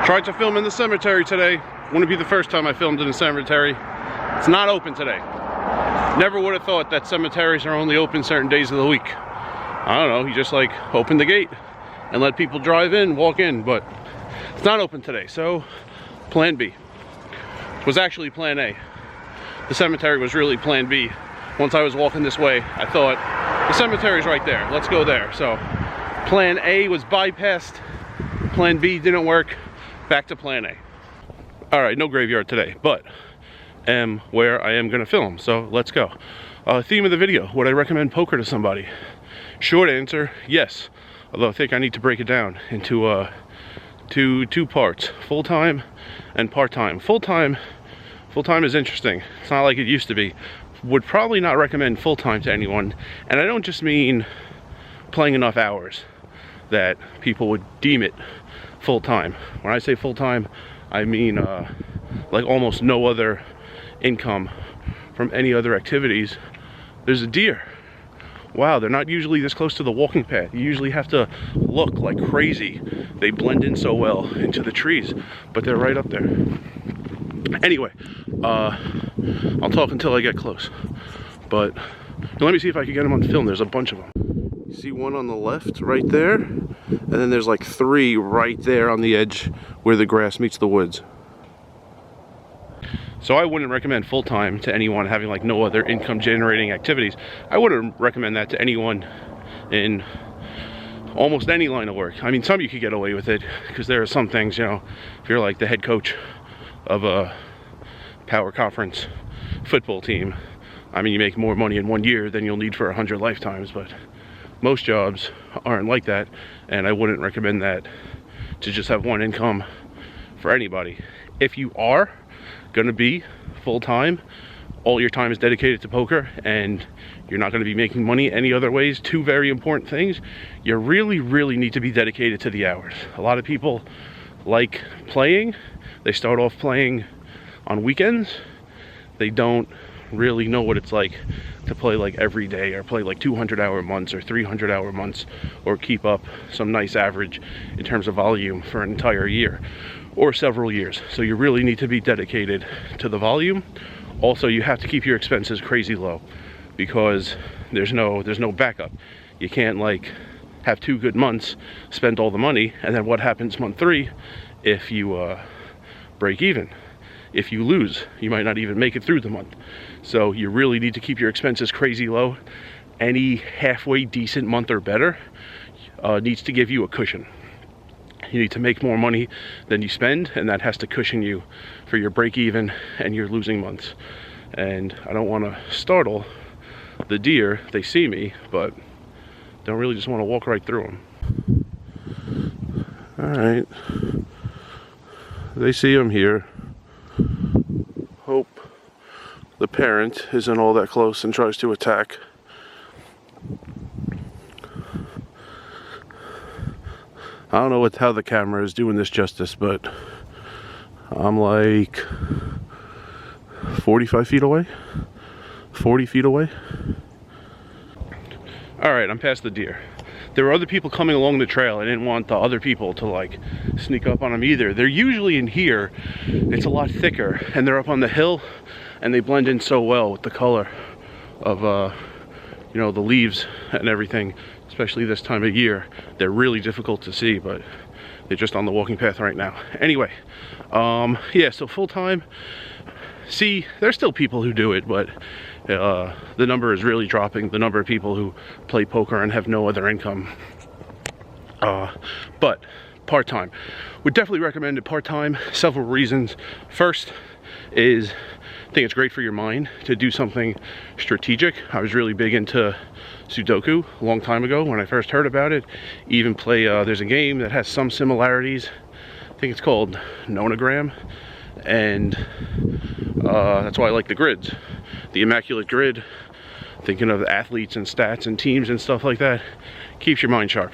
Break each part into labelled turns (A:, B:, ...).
A: Tried to film in the cemetery today. Wouldn't be the first time I filmed in a cemetery. It's not open today. Never would have thought that cemeteries are only open certain days of the week. I don't know, you just like open the gate and let people drive in, walk in, but it's not open today. So plan B was actually plan A. The cemetery was really plan B. Once I was walking this way, I thought the cemetery's right there, let's go there. So plan A was bypassed, plan B didn't work, back to plan A. All right, no graveyard today, but am where I am gonna film, so let's go. Theme of the video, would I recommend poker to somebody? Short answer, yes. Although I think I need to break it down into two parts, full-time and part-time. Full-time is interesting. It's not like it used to be. Would probably not recommend full-time to anyone, and I don't just mean playing enough hours that people would deem it full-time. When I say full-time, I mean like almost no other income from any other activities. There's a deer. Wow, they're not usually this close to the walking path. You usually have to look like crazy. They blend in so well into the trees, but they're right up there. Anyway, I'll talk until I get close. But let me see if I can get them on film. There's a bunch of them. You see one on the left right there, and then there's like 3 right there on the edge where the grass meets the woods. So I wouldn't recommend full-time to anyone having like no other income generating activities. I wouldn't recommend that to anyone in almost any line of work. I mean, some you could get away with it because there are some things, you know, if you're like the head coach of a power conference football team, I mean, you make more money in 1 year than you'll need for 100 lifetimes, but most jobs aren't like that, and I wouldn't recommend that to just have one income for anybody. If you are gonna be full-time, all your time is dedicated to poker, and you're not gonna be making money any other ways, 2 very important things. You really need to be dedicated to the hours. A lot of people like playing. They start off playing on weekends. They don't really know what it's like to play like every day, or play like 200-hour months or 300-hour months, or keep up some nice average in terms of volume for an entire year or several years. So you really need to be dedicated to the volume. Also, you have to keep your expenses crazy low, because there's no backup. You can't like have 2 good months, spend all the money, and then what happens month 3 if you break even? If you lose, you might not even make it through the month. So you really need to keep your expenses crazy low. Any halfway decent month or better needs to give you a cushion. You need to make more money than you spend, and that has to cushion you for your break even and your losing months. And I don't want to startle the deer. They see me, but don't really just want to walk right through them. All right, they see them here. Hope the parent isn't all that close and tries to attack. I don't know how the camera is doing this justice, but I'm like 45 feet away, 40 feet away. All right, I'm past the deer. There were other people coming along the trail. I didn't want the other people to like sneak up on them either. They're usually in here. It's a lot thicker, and they're up on the hill, and they blend in so well with the color of you know, the leaves and everything, especially this time of year. They're really difficult to see, but they're just on the walking path right now. Anyway, yeah, so full-time, see, there's still people who do it, but the number is really dropping, the number of people who play poker and have no other income. But part-time, would definitely recommend it part-time. Several reasons. First is, I think it's great for your mind to do something strategic. I was really big into Sudoku a long time ago when I first heard about it. Even play, there's a game that has some similarities. I think it's called Nonagram, and that's why I like the grids. The Immaculate Grid, thinking of athletes and stats and teams and stuff like that, keeps your mind sharp.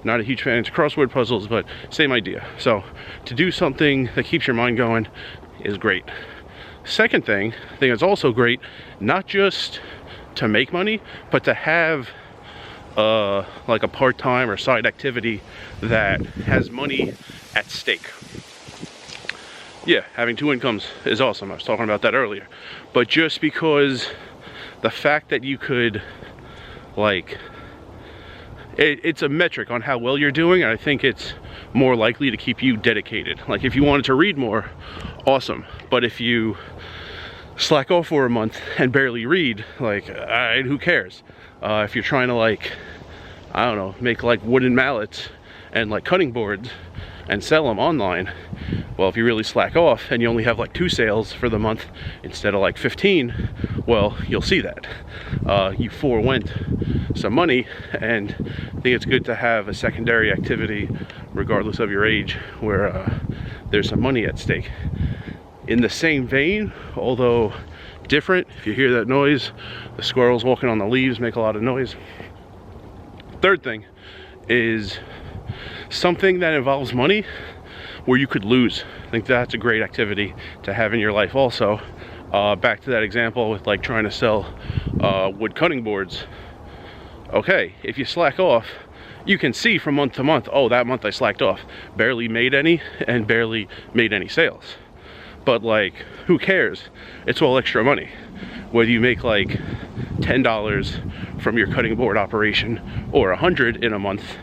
A: Not a huge fan of crossword puzzles, but same idea. So to do something that keeps your mind going is great. Second thing, I think it's also great, not just to make money, but to have like a part-time or side activity that has money at stake. yeah, having 2 incomes is awesome. I was talking about that earlier. But just because the fact that you could, like, it's a metric on how well you're doing, and I think it's more likely to keep you dedicated. Like, if you wanted to read more, awesome. But if you slack off for a month and barely read, like, who cares? If you're trying to, like, I don't know, make like wooden mallets and like cutting boards and sell them online, well, if you really slack off and you only have like 2 sales for the month instead of like 15, well, you'll see that you forewent some money. And I think it's good to have a secondary activity regardless of your age where there's some money at stake. In the same vein, although different, if you hear that noise, the squirrels walking on the leaves make a lot of noise. Third thing is something that involves money where you could lose. I think that's a great activity to have in your life also. Back to that example with like trying to sell wood cutting boards. Okay, if you slack off, you can see from month to month, oh, that month I slacked off, barely made any and barely made any sales. But like, who cares? It's all extra money. Whether you make like $10 from your cutting board operation or $100 in a month,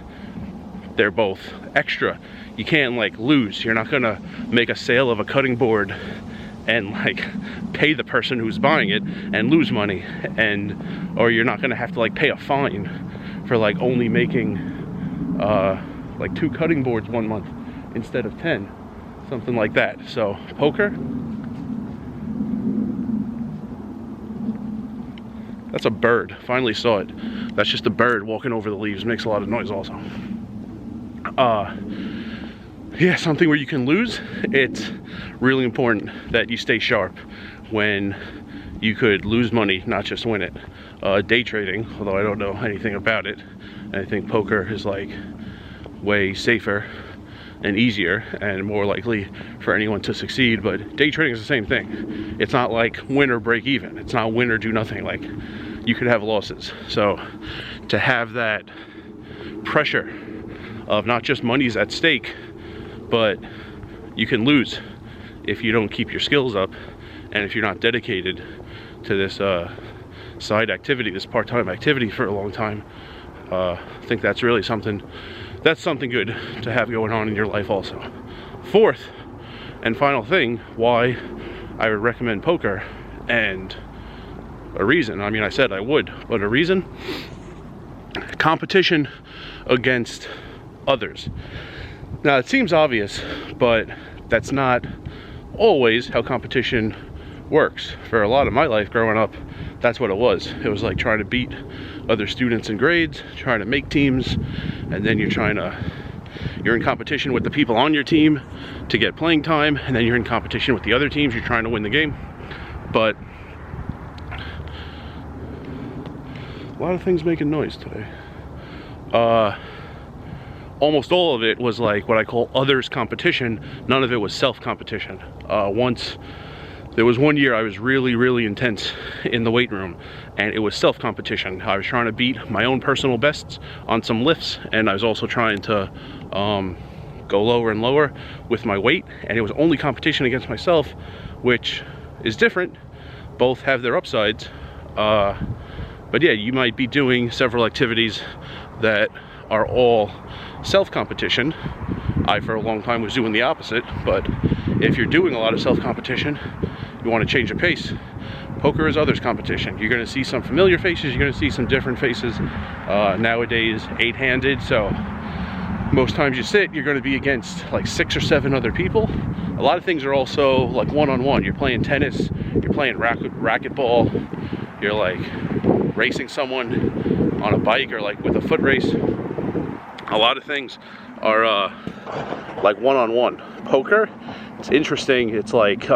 A: they're both extra. You can't like lose. You're not gonna make a sale of a cutting board and like pay the person who's buying it and lose money, or you're not gonna have to like pay a fine for like only making like 2 cutting boards one month instead of 10, something like that. So poker, that's a bird. Finally saw it. That's just a bird walking over the leaves. Makes a lot of noise also. Yeah, something where you can lose. It's really important that you stay sharp when you could lose money, not just win it. Day trading, although I don't know anything about it, and I think poker is like way safer and easier and more likely for anyone to succeed, but day trading is the same thing. It's not like win or break even. It's not win or do nothing. Like, you could have losses. So to have that pressure of not just money's at stake, but you can lose if you don't keep your skills up and if you're not dedicated to this side activity, this part-time activity for a long time. I think that's really something good to have going on in your life also. Fourth and final thing why I would recommend poker, and a reason, I mean, I said I would, but a reason: competition against others. Now, it seems obvious, but that's not always how competition works. For a lot of my life growing up, that's what it was. It was like trying to beat other students in grades, trying to make teams, and then you're in competition with the people on your team to get playing time, and then you're in competition with the other teams. You're trying to win the game. But a lot of things making noise today. Almost all of it was like what I call others competition. None of it was self-competition. There was one year I was really intense in the weight room, and it was self-competition. I was trying to beat my own personal bests on some lifts, and I was also trying to go lower and lower with my weight, and it was only competition against myself, which is different. Both have their upsides. But yeah, you might be doing several activities that are all self-competition. I, for a long time, was doing the opposite, but if you're doing a lot of self-competition, you want to change the pace. Poker is others competition. You're going to see some familiar faces, you're going to see some different faces. Nowadays, 8-handed, so most times you sit, you're going to be against like 6 or 7 other people. A lot of things are also like one-on-one. You're playing tennis, you're playing racquetball, you're like racing someone on a bike or like with a foot race. A lot of things are like one-on-one. Poker, it's interesting. It's like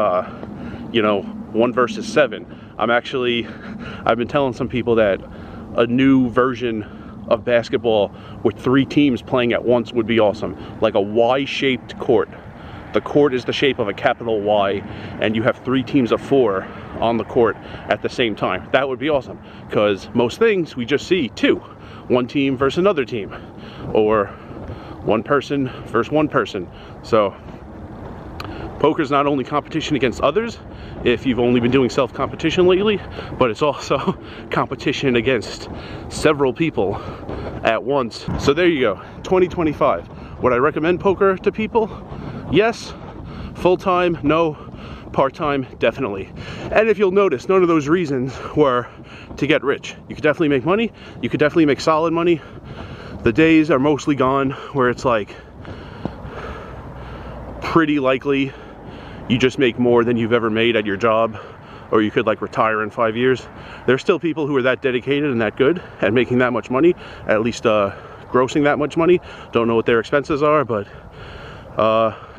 A: you know, 1 versus 7. I've been telling some people that a new version of basketball with 3 teams playing at once would be awesome. Like a Y-shaped court. The court is the shape of a capital Y, and you have 3 teams of 4 on the court at the same time. That would be awesome, because most things we just see 2. 1 team versus another team, or 1 person versus 1 person. So Poker's not only competition against others, if you've only been doing self-competition lately, but it's also competition against several people at once. So there you go, 2025. Would I recommend poker to people? Yes. Full-time? No. Part-time? Definitely. And if you'll notice, none of those reasons were to get rich. You could definitely make money. You could definitely make solid money. The days are mostly gone where it's like pretty likely you just make more than you've ever made at your job, or you could like retire in 5 years. There's still people who are that dedicated and that good at making that much money, at least grossing that much money. Don't know what their expenses are, but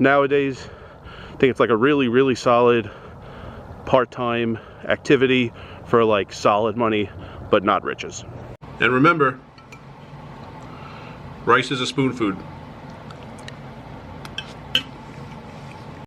A: nowadays I think it's like a really, really solid part-time activity for like solid money, but not riches. And remember, rice is a spoon food.